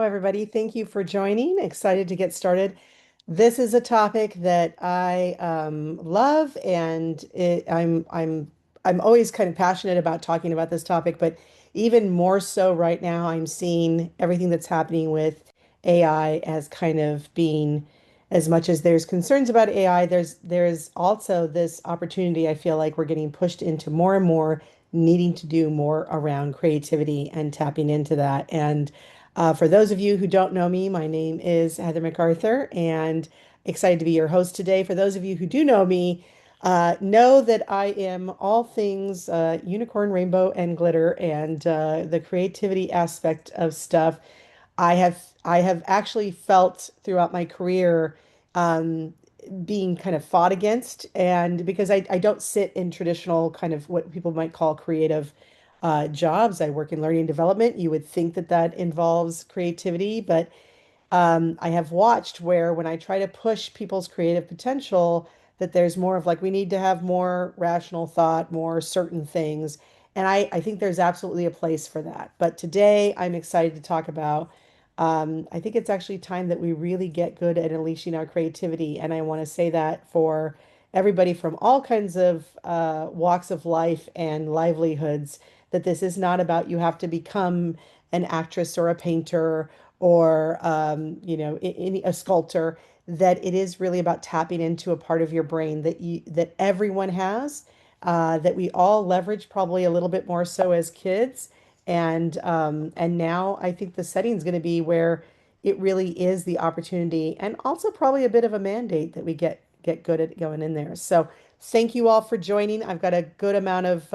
Everybody. Thank you for joining. Excited to get started. This is a topic that I love, and I'm always kind of passionate about talking about this topic, but even more so right now, I'm seeing everything that's happening with AI as kind of being, as much as there's concerns about AI, there's also this opportunity. I feel like we're getting pushed into more and more needing to do more around creativity and tapping into that. And for those of you who don't know me, my name is Heather MacArthur, and excited to be your host today. For those of you who do know me, know that I am all things unicorn, rainbow, and glitter, and the creativity aspect of stuff. I have actually felt throughout my career um, being kind of fought against, and because I don't sit in traditional kind of what people might call creative jobs. I work in learning and development. You would think that that involves creativity, but I have watched where when I try to push people's creative potential, that there's more of like we need to have more rational thought, more certain things. And I think there's absolutely a place for that. But today I'm excited to talk about, I think it's actually time that we really get good at unleashing our creativity. And I want to say that for everybody from all kinds of walks of life and livelihoods, that this is not about you have to become an actress or a painter or a sculptor, that it is really about tapping into a part of your brain that everyone has, that we all leverage probably a little bit more so as kids. And now I think the setting is going to be where it really is the opportunity and also probably a bit of a mandate that we get good at going in there. So thank you all for joining. I've got a good amount of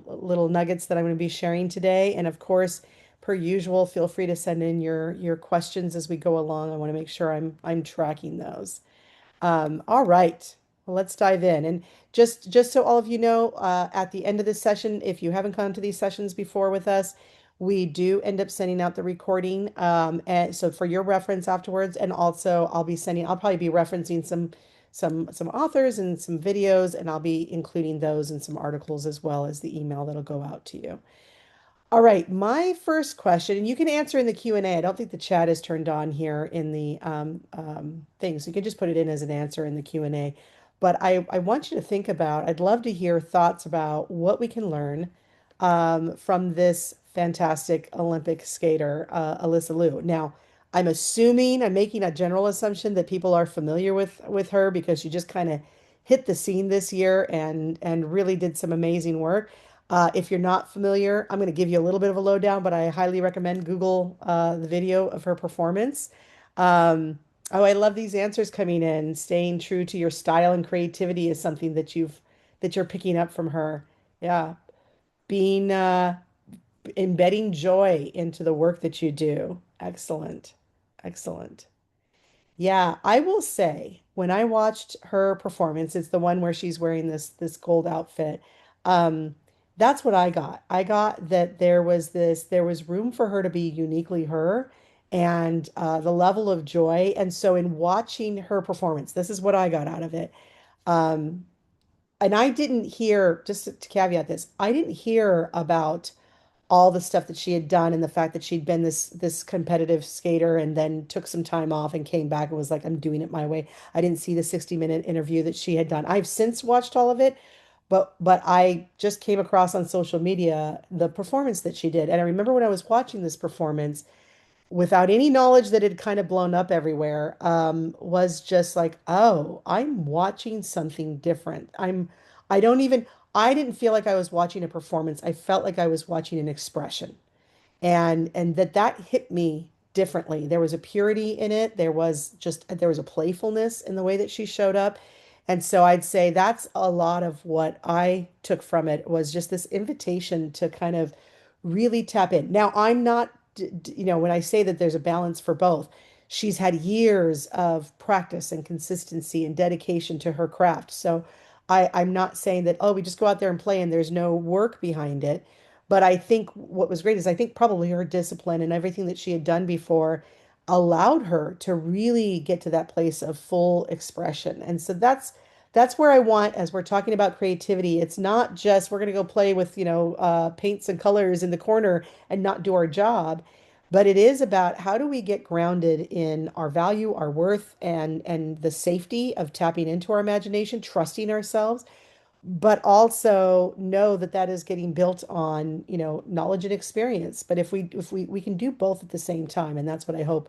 little nuggets that I'm going to be sharing today. And of course, per usual, feel free to send in your questions as we go along. I want to make sure I'm tracking those. All right, well, let's dive in. And just so all of you know, at the end of this session, if you haven't come to these sessions before with us, we do end up sending out the recording. And so for your reference afterwards, and also I'll probably be referencing some authors and some videos, and I'll be including those in some articles as well as the email that'll go out to you. All right, my first question, and you can answer in the Q&A. I don't think the chat is turned on here in the thing, so you can just put it in as an answer in the Q&A. But I want you to think about, I'd love to hear thoughts about what we can learn from this fantastic Olympic skater, Alyssa Liu. Now, I'm making a general assumption that people are familiar with her because she just kind of hit the scene this year and really did some amazing work. If you're not familiar, I'm going to give you a little bit of a lowdown, but I highly recommend Google the video of her performance. Oh, I love these answers coming in. Staying true to your style and creativity is something that you're picking up from her. Yeah, being embedding joy into the work that you do. Excellent. Excellent. Yeah, I will say when I watched her performance, it's the one where she's wearing this gold outfit. Um, that's what I got. I got that there was room for her to be uniquely her and the level of joy. And so in watching her performance, this is what I got out of it. Um, and I didn't hear, just to caveat this, I didn't hear about all the stuff that she had done and the fact that she'd been this competitive skater and then took some time off and came back and was like, I'm doing it my way. I didn't see the 60-minute interview that she had done. I've since watched all of it, but I just came across on social media the performance that she did. And I remember when I was watching this performance, without any knowledge that had kind of blown up everywhere, was just like, oh, I'm watching something different. I don't even, I didn't feel like I was watching a performance. I felt like I was watching an expression. And that hit me differently. There was a purity in it. There was a playfulness in the way that she showed up. And so I'd say that's a lot of what I took from it was just this invitation to kind of really tap in. Now, I'm not, when I say that there's a balance for both, she's had years of practice and consistency and dedication to her craft. So I'm not saying that, oh, we just go out there and play and there's no work behind it. But I think what was great is I think probably her discipline and everything that she had done before allowed her to really get to that place of full expression. And so that's where I want, as we're talking about creativity, it's not just we're going to go play with, paints and colors in the corner and not do our job. But it is about how do we get grounded in our value, our worth, and the safety of tapping into our imagination, trusting ourselves, but also know that that is getting built on, knowledge and experience. But if we can do both at the same time, and that's what I hope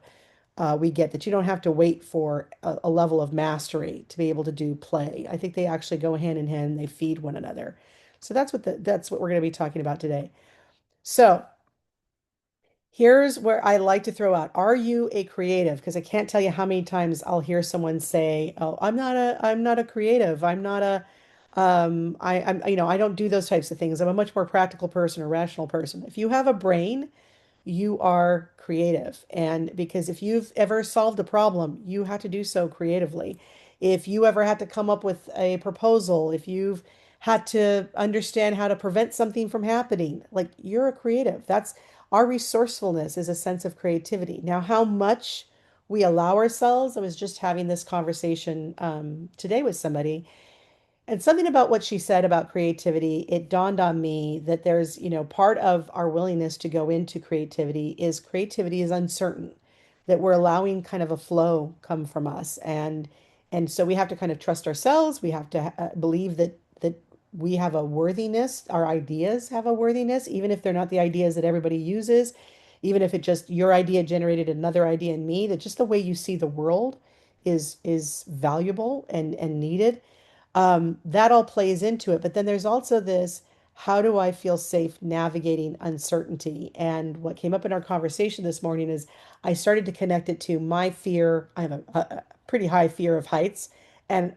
we get, that you don't have to wait for a level of mastery to be able to do play. I think they actually go hand in hand, they feed one another. So that's what we're going to be talking about today. So here's where I like to throw out, are you a creative? Because I can't tell you how many times I'll hear someone say, "Oh, I'm not a creative. I'm not a I don't do those types of things. I'm a much more practical person or rational person." If you have a brain, you are creative. And because if you've ever solved a problem, you had to do so creatively. If you ever had to come up with a proposal, if you've had to understand how to prevent something from happening, like you're a creative. That's our resourcefulness is a sense of creativity. Now, how much we allow ourselves, I was just having this conversation today with somebody, and something about what she said about creativity, it dawned on me that there's, part of our willingness to go into creativity is uncertain, that we're allowing kind of a flow come from us. And so we have to kind of trust ourselves. We have to believe that we have a worthiness, our ideas have a worthiness, even if they're not the ideas that everybody uses, even if it just your idea generated another idea in me, that just the way you see the world is valuable and needed. That all plays into it. But then there's also this, how do I feel safe navigating uncertainty? And what came up in our conversation this morning is I started to connect it to my fear. I have a pretty high fear of heights. And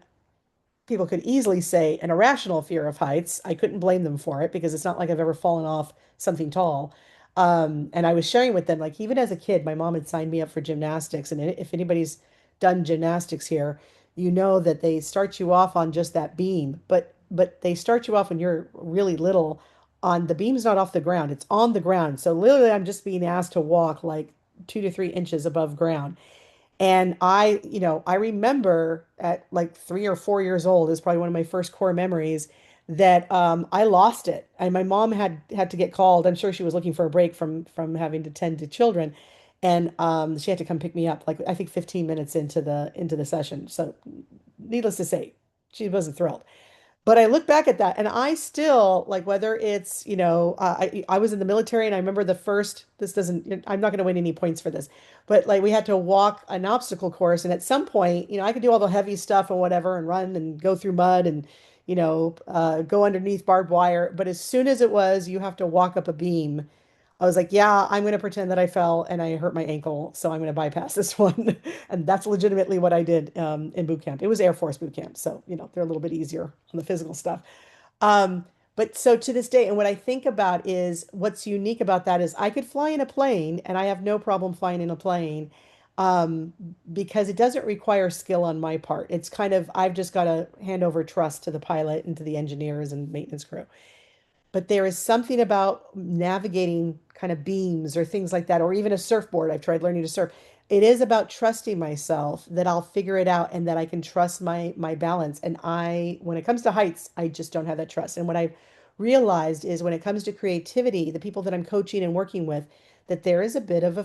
people could easily say an irrational fear of heights. I couldn't blame them for it because it's not like I've ever fallen off something tall. And I was sharing with them, like, even as a kid, my mom had signed me up for gymnastics. And if anybody's done gymnastics here, you know that they start you off on just that beam, but they start you off when you're really little on the beam's not off the ground, it's on the ground. So literally, I'm just being asked to walk like 2 to 3 inches above ground. And I remember at like 3 or 4 years old, is probably one of my first core memories that I lost it. And my mom had to get called. I'm sure she was looking for a break from having to tend to children. And she had to come pick me up, like I think 15 minutes into the session. So needless to say, she wasn't thrilled. But I look back at that and I still like, whether it's, I was in the military, and I remember this doesn't, I'm not going to win any points for this, but like we had to walk an obstacle course. And at some point, I could do all the heavy stuff and whatever and run and go through mud and, go underneath barbed wire. But as soon as it was, you have to walk up a beam, I was like, yeah, I'm going to pretend that I fell and I hurt my ankle. So I'm going to bypass this one. And that's legitimately what I did in boot camp. It was Air Force boot camp. So, they're a little bit easier on the physical stuff. But so to this day, and what I think about is what's unique about that is I could fly in a plane and I have no problem flying in a plane um, because it doesn't require skill on my part. It's kind of, I've just got to hand over trust to the pilot and to the engineers and maintenance crew. But there is something about navigating kind of beams or things like that, or even a surfboard. I've tried learning to surf. It is about trusting myself that I'll figure it out and that I can trust my balance. And when it comes to heights, I just don't have that trust. And what I've realized is when it comes to creativity, the people that I'm coaching and working with, that there is a bit of a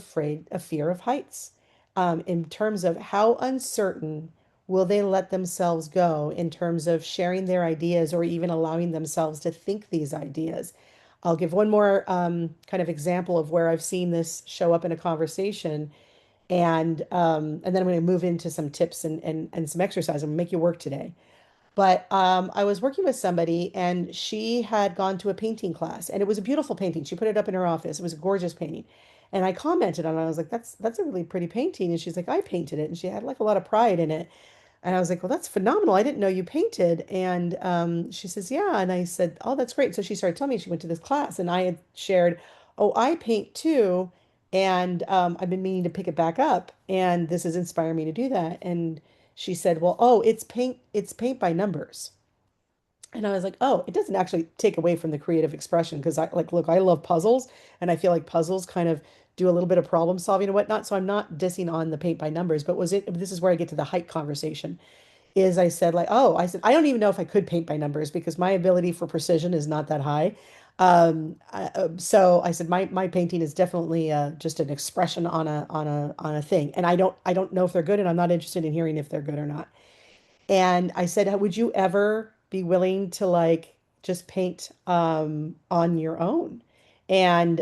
fear of heights, in terms of how uncertain will they let themselves go in terms of sharing their ideas or even allowing themselves to think these ideas. I'll give one more kind of example of where I've seen this show up in a conversation, and then I'm going to move into some tips and some exercise. I'm going to make you work today. But I was working with somebody, and she had gone to a painting class, and it was a beautiful painting. She put it up in her office. It was a gorgeous painting. And I commented on it. I was like, that's a really pretty painting. And she's like, I painted it. And she had like a lot of pride in it. And I was like, well, that's phenomenal. I didn't know you painted. And she says, yeah. And I said, oh, that's great. So she started telling me she went to this class, and I had shared, oh, I paint too. And I've been meaning to pick it back up. And this has inspired me to do that. And she said, well, oh, it's paint by numbers. And I was like, oh, it doesn't actually take away from the creative expression because I like, look, I love puzzles, and I feel like puzzles kind of do a little bit of problem solving and whatnot. So I'm not dissing on the paint by numbers, but this is where I get to the height conversation, is I said like, oh, I said, I don't even know if I could paint by numbers because my ability for precision is not that high. So I said my painting is definitely just an expression on a thing, and I don't know if they're good, and I'm not interested in hearing if they're good or not. And I said, would you ever be willing to like just paint on your own? And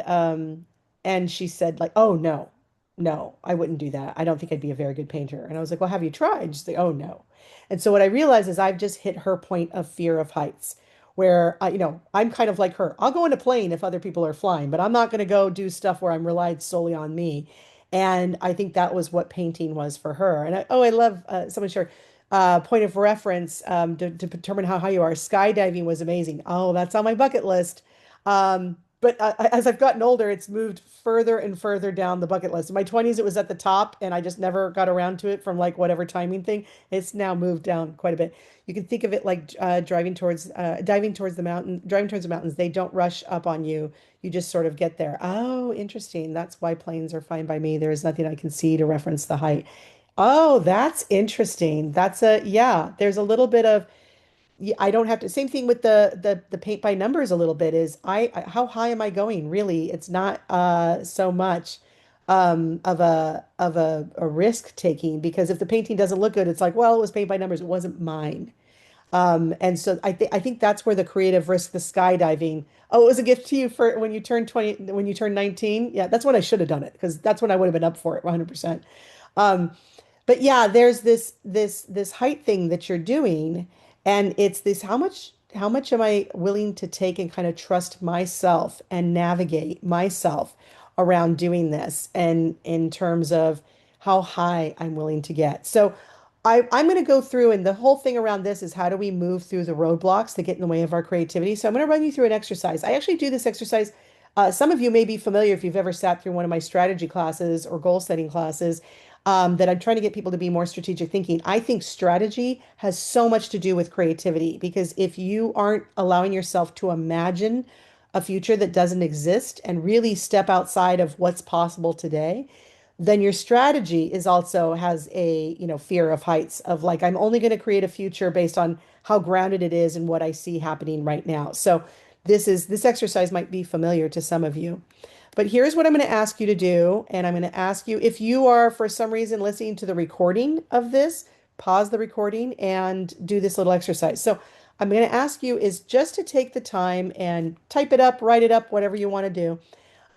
and she said like, oh no, no, I wouldn't do that. I don't think I'd be a very good painter. And I was like, well, have you tried? She's like, oh no. And so what I realized is I've just hit her point of fear of heights, where I'm kind of like her. I'll go in a plane if other people are flying, but I'm not going to go do stuff where I'm relied solely on me. And I think that was what painting was for her. And I love someone shared point of reference to determine how high you are. Skydiving was amazing. Oh, that's on my bucket list. But as I've gotten older, it's moved further and further down the bucket list. In my 20s, it was at the top, and I just never got around to it from like whatever timing thing. It's now moved down quite a bit. You can think of it like diving towards the mountain, driving towards the mountains. They don't rush up on you. You just sort of get there. Oh, interesting. That's why planes are fine by me. There is nothing I can see to reference the height. Oh, that's interesting. Yeah, there's a little bit of yeah, I don't have to same thing with the paint by numbers a little bit is how high am I going? Really, it's not so much of a risk taking because if the painting doesn't look good, it's like, well, it was paint by numbers, it wasn't mine. And so I think that's where the creative risk, the skydiving. Oh, it was a gift to you for when you turned 20, when you turned 19. Yeah, that's when I should have done it because that's when I would have been up for it 100%. Um, but yeah, there's this height thing that you're doing, and it's this how much am I willing to take and kind of trust myself and navigate myself around doing this and in terms of how high I'm willing to get. So I'm going to go through, and the whole thing around this is how do we move through the roadblocks that get in the way of our creativity. So I'm going to run you through an exercise. I actually do this exercise. Some of you may be familiar if you've ever sat through one of my strategy classes or goal setting classes, that I'm trying to get people to be more strategic thinking. I think strategy has so much to do with creativity because if you aren't allowing yourself to imagine a future that doesn't exist and really step outside of what's possible today, then your strategy is also has a, fear of heights of like, I'm only going to create a future based on how grounded it is and what I see happening right now. So this exercise might be familiar to some of you. But here's what I'm going to ask you to do. And I'm going to ask you if you are, for some reason, listening to the recording of this, pause the recording and do this little exercise. So I'm going to ask you is just to take the time and type it up, write it up, whatever you want to do.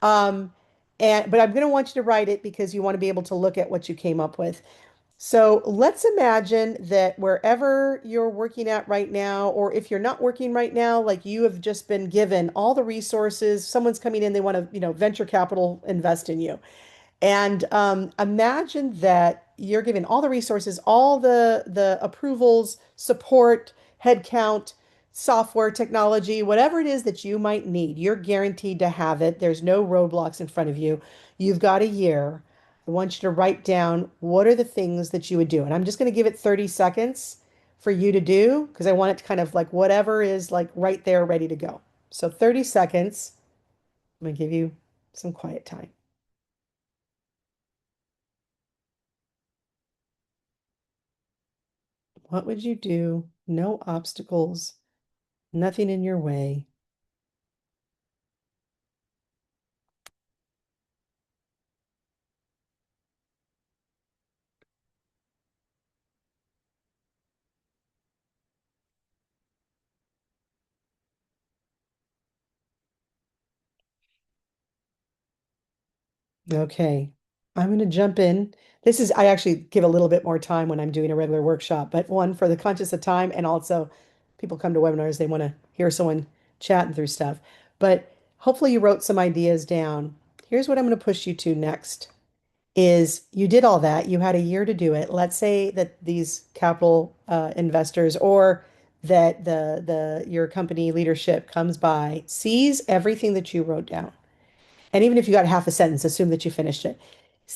Um, but I'm going to want you to write it because you want to be able to look at what you came up with. So let's imagine that wherever you're working at right now, or if you're not working right now, like you have just been given all the resources, someone's coming in, they want to, venture capital invest in you. And imagine that you're given all the resources, all the approvals, support, headcount, software, technology, whatever it is that you might need. You're guaranteed to have it. There's no roadblocks in front of you. You've got a year. I want you to write down what are the things that you would do. And I'm just going to give it 30 seconds for you to do because I want it to kind of like whatever is like right there, ready to go. So 30 seconds. I'm going to give you some quiet time. What would you do? No obstacles, nothing in your way. Okay, I'm going to jump in. I actually give a little bit more time when I'm doing a regular workshop, but one for the conscious of time, and also people come to webinars, they want to hear someone chatting through stuff. But hopefully you wrote some ideas down. Here's what I'm going to push you to next is you did all that. You had a year to do it. Let's say that these capital investors or that the your company leadership comes by, sees everything that you wrote down. And even if you got half a sentence, assume that you finished it.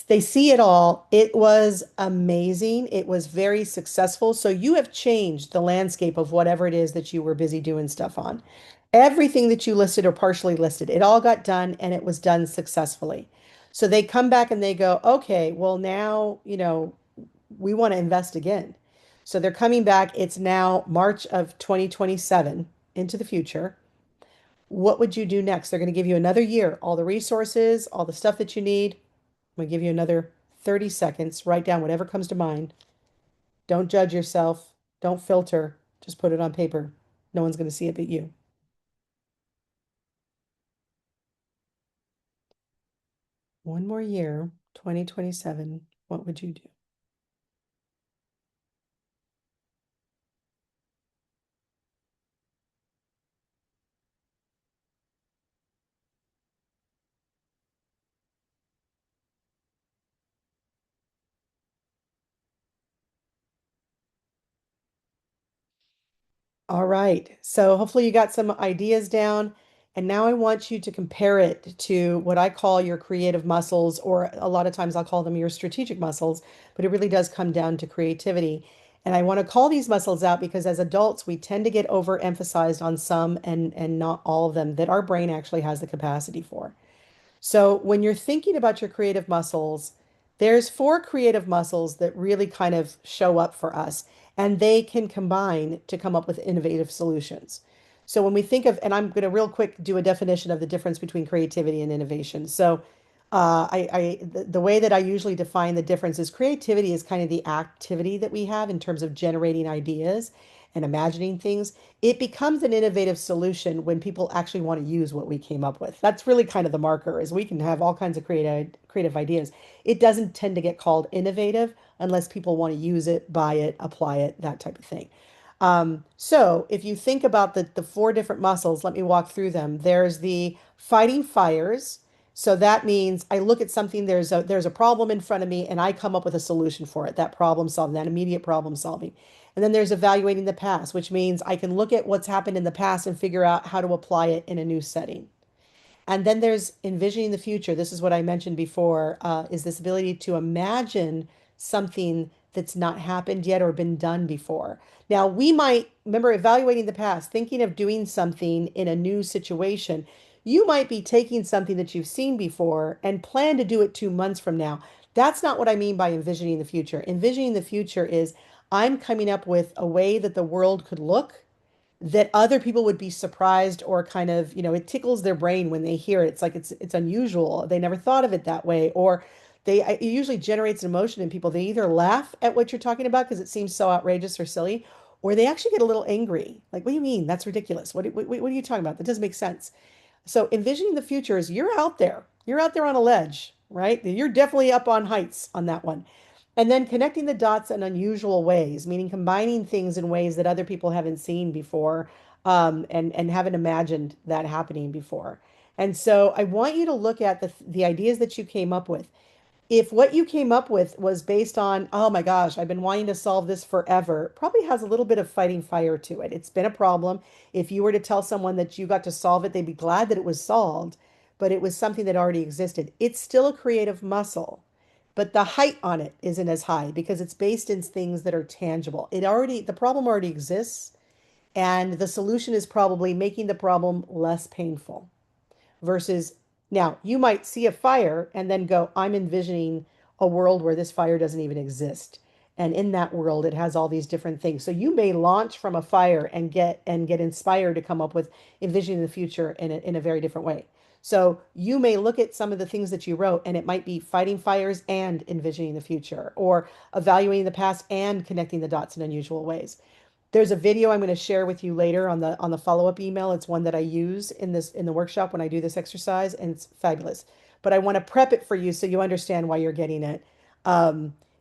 They see it all. It was amazing. It was very successful. So you have changed the landscape of whatever it is that you were busy doing stuff on. Everything that you listed or partially listed, it all got done and it was done successfully. So they come back and they go, okay, well, now, we want to invest again. So they're coming back. It's now March of 2027 into the future. What would you do next? They're going to give you another year, all the resources, all the stuff that you need. I'm going to give you another 30 seconds. Write down whatever comes to mind. Don't judge yourself. Don't filter. Just put it on paper. No one's going to see it but you. One more year, 2027. What would you do? All right. So hopefully you got some ideas down. And now I want you to compare it to what I call your creative muscles, or a lot of times I'll call them your strategic muscles, but it really does come down to creativity. And I want to call these muscles out because as adults, we tend to get overemphasized on some and not all of them that our brain actually has the capacity for. So when you're thinking about your creative muscles, there's four creative muscles that really kind of show up for us, and they can combine to come up with innovative solutions. So when we think of, and I'm going to real quick do a definition of the difference between creativity and innovation. So the way that I usually define the difference is creativity is kind of the activity that we have in terms of generating ideas and imagining things. It becomes an innovative solution when people actually want to use what we came up with. That's really kind of the marker, is we can have all kinds of creative ideas. It doesn't tend to get called innovative unless people want to use it, buy it, apply it, that type of thing. So if you think about the four different muscles, let me walk through them. There's the fighting fires. So that means I look at something, there's a problem in front of me, and I come up with a solution for it, that problem solving, that immediate problem solving. And then there's evaluating the past, which means I can look at what's happened in the past and figure out how to apply it in a new setting. And then there's envisioning the future. This is what I mentioned before, is this ability to imagine something that's not happened yet or been done before. Now, we might remember evaluating the past, thinking of doing something in a new situation. You might be taking something that you've seen before and plan to do it 2 months from now. That's not what I mean by envisioning the future. Envisioning the future is I'm coming up with a way that the world could look that other people would be surprised or kind of, it tickles their brain when they hear it. It's like it's unusual. They never thought of it that way, or it usually generates an emotion in people. They either laugh at what you're talking about because it seems so outrageous or silly, or they actually get a little angry. Like, what do you mean? That's ridiculous. What are you talking about? That doesn't make sense. So envisioning the future is you're out there. You're out there on a ledge, right? You're definitely up on heights on that one. And then connecting the dots in unusual ways, meaning combining things in ways that other people haven't seen before, and haven't imagined that happening before. And so I want you to look at the ideas that you came up with. If what you came up with was based on, oh my gosh, I've been wanting to solve this forever, it probably has a little bit of fighting fire to it. It's been a problem. If you were to tell someone that you got to solve it, they'd be glad that it was solved, but it was something that already existed. It's still a creative muscle, but the height on it isn't as high because it's based in things that are tangible. The problem already exists, and the solution is probably making the problem less painful versus now you might see a fire and then go, I'm envisioning a world where this fire doesn't even exist. And in that world, it has all these different things. So you may launch from a fire and get inspired to come up with envisioning the future in a very different way. So you may look at some of the things that you wrote, and it might be fighting fires and envisioning the future, or evaluating the past and connecting the dots in unusual ways. There's a video I'm going to share with you later on the follow-up email. It's one that I use in the workshop when I do this exercise, and it's fabulous. But I want to prep it for you so you understand why you're getting it.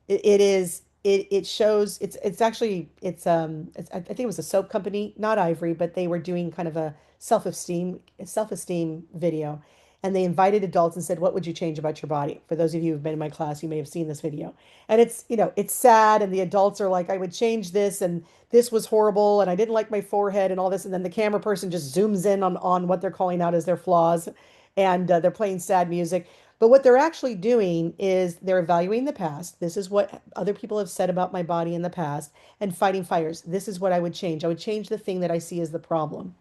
It shows it's actually I think it was a soap company, not Ivory, but they were doing kind of a self-esteem video. And they invited adults and said, "What would you change about your body?" For those of you who've been in my class, you may have seen this video. And it's sad, and the adults are like, "I would change this, and this was horrible, and I didn't like my forehead and all this." And then the camera person just zooms in on what they're calling out as their flaws, and they're playing sad music. But what they're actually doing is they're evaluating the past. This is what other people have said about my body in the past, and fighting fires. This is what I would change. I would change the thing that I see as the problem.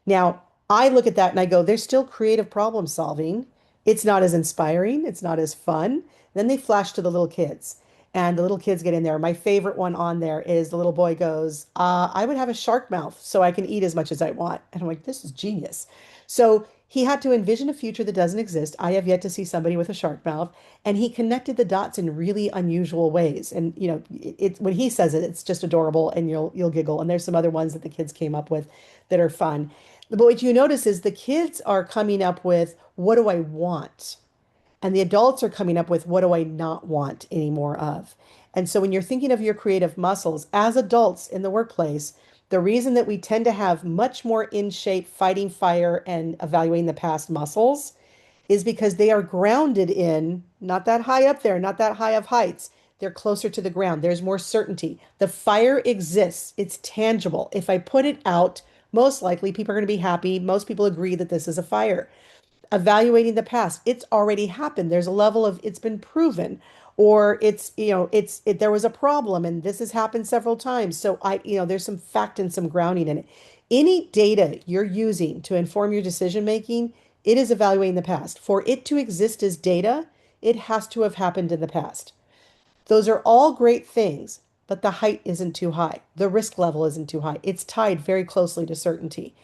Now, I look at that and I go, there's still creative problem solving. It's not as inspiring, it's not as fun. Then they flash to the little kids, and the little kids get in there. My favorite one on there is the little boy goes, I would have a shark mouth so I can eat as much as I want. And I'm like, this is genius. So he had to envision a future that doesn't exist. I have yet to see somebody with a shark mouth, and he connected the dots in really unusual ways. And it's when he says it, it's just adorable, and you'll giggle. And there's some other ones that the kids came up with that are fun. But what you notice is the kids are coming up with, what do I want? And the adults are coming up with, what do I not want any more of? And so when you're thinking of your creative muscles as adults in the workplace, the reason that we tend to have much more in shape fighting fire and evaluating the past muscles is because they are grounded in not that high up there, not that high of heights. They're closer to the ground. There's more certainty. The fire exists. It's tangible. If I put it out, most likely people are going to be happy. Most people agree that this is a fire. Evaluating the past, it's already happened. There's a level of it's been proven, or there was a problem and this has happened several times. So there's some fact and some grounding in it. Any data you're using to inform your decision making, it is evaluating the past. For it to exist as data, it has to have happened in the past. Those are all great things, but the height isn't too high. The risk level isn't too high. It's tied very closely to certainty.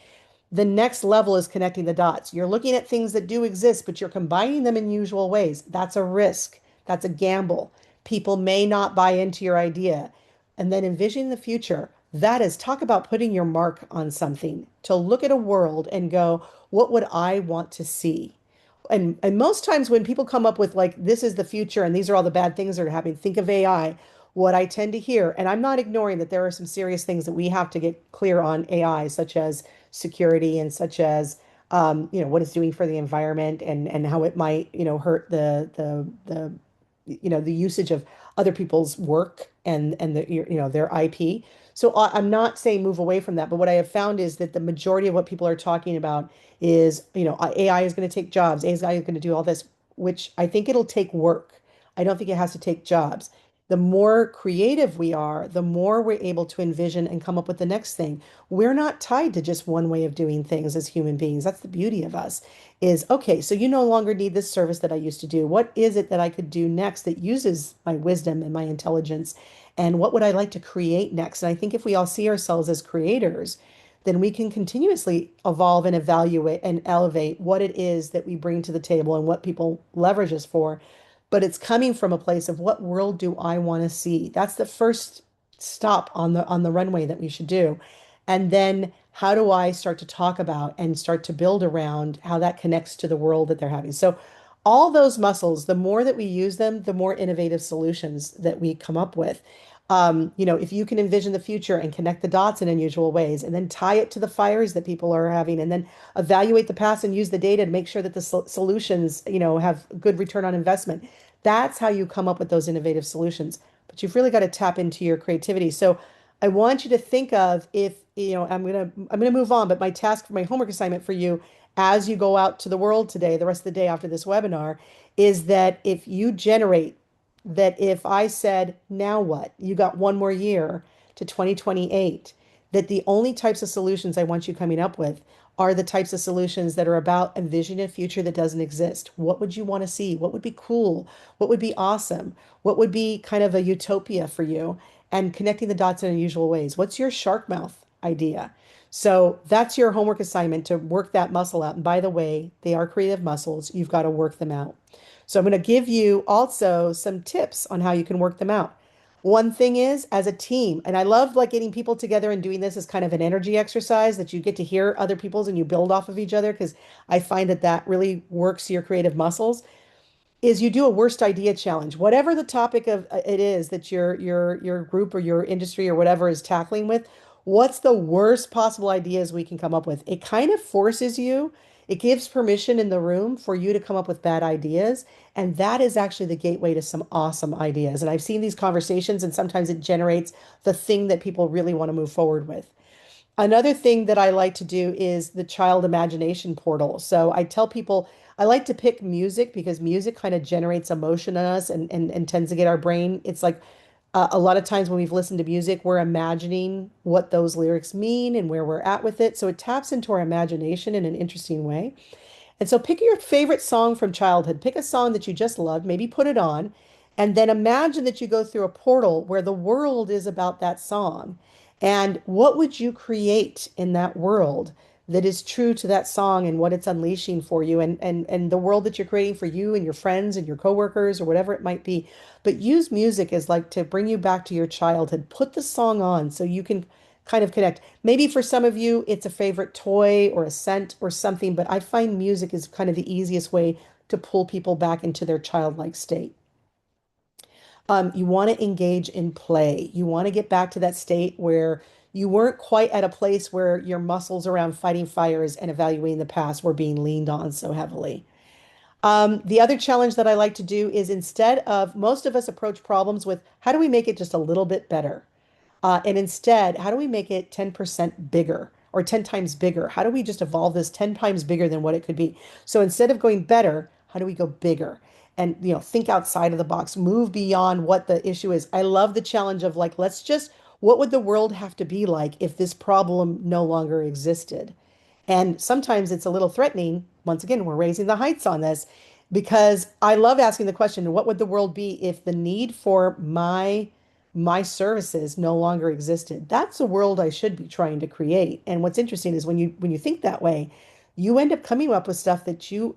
The next level is connecting the dots. You're looking at things that do exist, but you're combining them in usual ways. That's a risk. That's a gamble. People may not buy into your idea. And then envisioning the future, that is, talk about putting your mark on something, to look at a world and go, what would I want to see? And most times when people come up with like this is the future and these are all the bad things that are happening, think of AI. What I tend to hear, and I'm not ignoring that there are some serious things that we have to get clear on AI, such as security and such as what it's doing for the environment and how it might hurt the usage of other people's work and their IP. So I'm not saying move away from that, but what I have found is that the majority of what people are talking about is, AI is going to take jobs, AI is going to do all this, which I think it'll take work. I don't think it has to take jobs. The more creative we are, the more we're able to envision and come up with the next thing. We're not tied to just one way of doing things as human beings. That's the beauty of us is, okay, so you no longer need this service that I used to do. What is it that I could do next that uses my wisdom and my intelligence? And what would I like to create next? And I think if we all see ourselves as creators, then we can continuously evolve and evaluate and elevate what it is that we bring to the table and what people leverage us for. But it's coming from a place of, what world do I want to see? That's the first stop on the runway that we should do. And then how do I start to talk about and start to build around how that connects to the world that they're having? So all those muscles, the more that we use them, the more innovative solutions that we come up with. If you can envision the future and connect the dots in unusual ways, and then tie it to the fires that people are having, and then evaluate the past and use the data to make sure that the solutions, have good return on investment. That's how you come up with those innovative solutions. But you've really got to tap into your creativity. So I want you to think of, if, I'm gonna move on, but my task, my homework assignment for you as you go out to the world today, the rest of the day after this webinar, is that if you generate that, if I said, now what? You got one more year to 2028, that the only types of solutions I want you coming up with are the types of solutions that are about envisioning a future that doesn't exist. What would you want to see? What would be cool? What would be awesome? What would be kind of a utopia for you? And connecting the dots in unusual ways. What's your shark mouth idea? So that's your homework assignment, to work that muscle out. And by the way, they are creative muscles. You've got to work them out. So I'm going to give you also some tips on how you can work them out. One thing is, as a team, and I love like getting people together and doing this as kind of an energy exercise, that you get to hear other people's and you build off of each other, because I find that that really works your creative muscles, is you do a worst idea challenge. Whatever the topic of it is that your group or your industry or whatever is tackling with, what's the worst possible ideas we can come up with? It kind of forces you, it gives permission in the room for you to come up with bad ideas. And that is actually the gateway to some awesome ideas. And I've seen these conversations, and sometimes it generates the thing that people really want to move forward with. Another thing that I like to do is the child imagination portal. So I tell people I like to pick music, because music kind of generates emotion in us and tends to get our brain. It's like a lot of times when we've listened to music, we're imagining what those lyrics mean and where we're at with it. So it taps into our imagination in an interesting way. And so pick your favorite song from childhood. Pick a song that you just loved, maybe put it on, and then imagine that you go through a portal where the world is about that song. And what would you create in that world that is true to that song and what it's unleashing for you and the world that you're creating for you and your friends and your coworkers or whatever it might be. But use music as like to bring you back to your childhood. Put the song on so you can kind of connect. Maybe for some of you, it's a favorite toy or a scent or something, but I find music is kind of the easiest way to pull people back into their childlike state. You want to engage in play. You want to get back to that state where you weren't quite at a place where your muscles around fighting fires and evaluating the past were being leaned on so heavily. The other challenge that I like to do is instead of most of us approach problems with how do we make it just a little bit better? And instead, how do we make it 10% bigger or 10 times bigger? How do we just evolve this 10 times bigger than what it could be? So instead of going better, how do we go bigger? And think outside of the box, move beyond what the issue is. I love the challenge of like, let's just, what would the world have to be like if this problem no longer existed? And sometimes it's a little threatening. Once again, we're raising the heights on this because I love asking the question, what would the world be if the need for my services no longer existed? That's a world I should be trying to create. And what's interesting is when you think that way, you end up coming up with stuff that you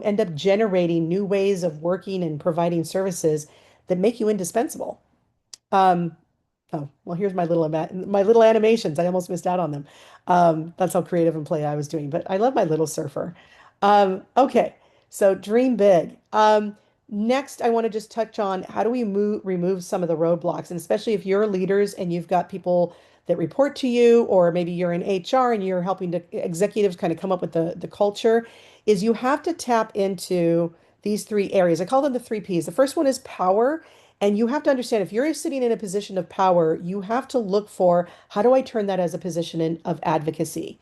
end up generating new ways of working and providing services that make you indispensable. Um, Oh, well, here's my little animations. I almost missed out on them. That's how creative and play I was doing, but I love my little surfer. Okay, so dream big. Next, I want to just touch on how do we remove some of the roadblocks, and especially if you're leaders and you've got people that report to you, or maybe you're in HR and you're helping to executives kind of come up with the culture, is you have to tap into these three areas. I call them the three Ps. The first one is power. And you have to understand if you're sitting in a position of power, you have to look for how do I turn that as a position of advocacy?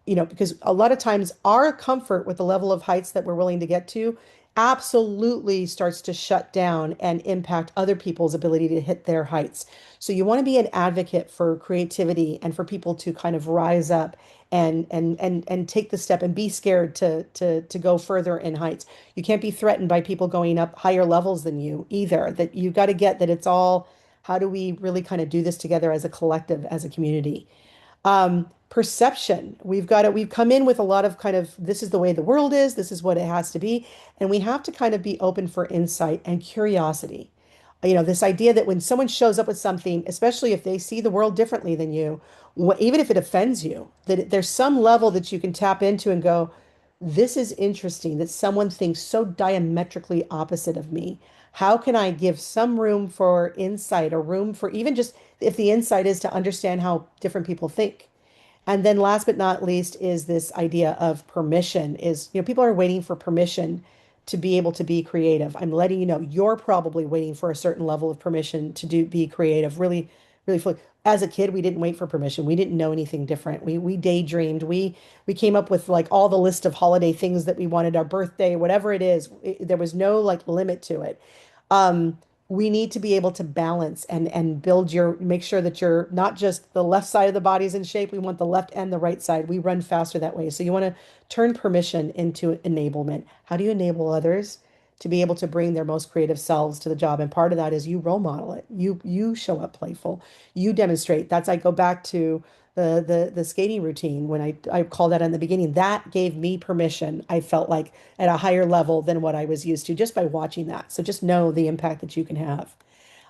Because a lot of times our comfort with the level of heights that we're willing to get to absolutely starts to shut down and impact other people's ability to hit their heights. So you want to be an advocate for creativity and for people to kind of rise up and take the step and be scared to go further in heights. You can't be threatened by people going up higher levels than you either. That you've got to get that it's all how do we really kind of do this together as a collective, as a community? Perception. We've come in with a lot of kind of, this is the way the world is, this is what it has to be. And we have to kind of be open for insight and curiosity. This idea that when someone shows up with something, especially if they see the world differently than you, even if it offends you, that there's some level that you can tap into and go, this is interesting that someone thinks so diametrically opposite of me. How can I give some room for insight or room for even just if the insight is to understand how different people think? And then last but not least is this idea of permission is, people are waiting for permission to be able to be creative. I'm letting you know you're probably waiting for a certain level of permission to be creative, really, really fully. As a kid, we didn't wait for permission. We didn't know anything different. We daydreamed. We came up with like all the list of holiday things that we wanted, our birthday, whatever it is. There was no like limit to it. Um, we need to be able to balance and build make sure that you're not just the left side of the body is in shape. We want the left and the right side. We run faster that way. So you want to turn permission into enablement. How do you enable others to be able to bring their most creative selves to the job? And part of that is you role model it. You show up playful. You demonstrate. That's I go back to the skating routine when I call that in the beginning. That gave me permission. I felt like at a higher level than what I was used to just by watching that. So just know the impact that you can have.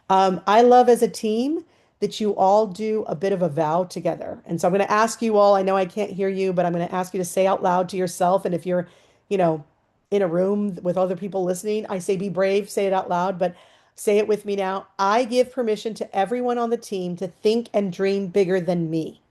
I love as a team that you all do a bit of a vow together. And so I'm going to ask you all, I know I can't hear you, but I'm going to ask you to say out loud to yourself. And if you're, you know, in a room with other people listening, I say be brave, say it out loud, but say it with me now. I give permission to everyone on the team to think and dream bigger than me.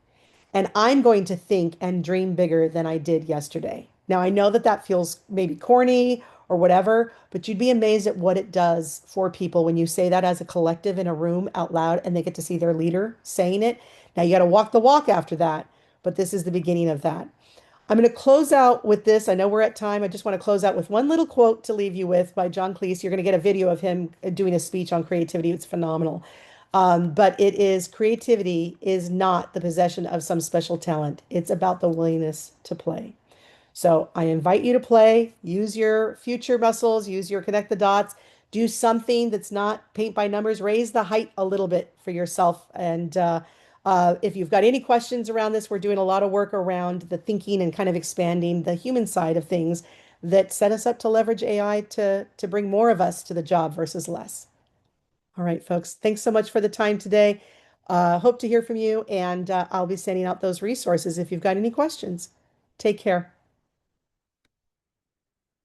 And I'm going to think and dream bigger than I did yesterday. Now, I know that that feels maybe corny or whatever, but you'd be amazed at what it does for people when you say that as a collective in a room out loud and they get to see their leader saying it. Now, you got to walk the walk after that, but this is the beginning of that. I'm going to close out with this. I know we're at time. I just want to close out with one little quote to leave you with by John Cleese. You're going to get a video of him doing a speech on creativity. It's phenomenal. But it is creativity is not the possession of some special talent. It's about the willingness to play. So I invite you to play, use your future muscles, use your connect the dots, do something that's not paint by numbers, raise the height a little bit for yourself. And If you've got any questions around this, we're doing a lot of work around the thinking and kind of expanding the human side of things that set us up to leverage AI to bring more of us to the job versus less. All right, folks, thanks so much for the time today. Hope to hear from you, and I'll be sending out those resources if you've got any questions. Take care.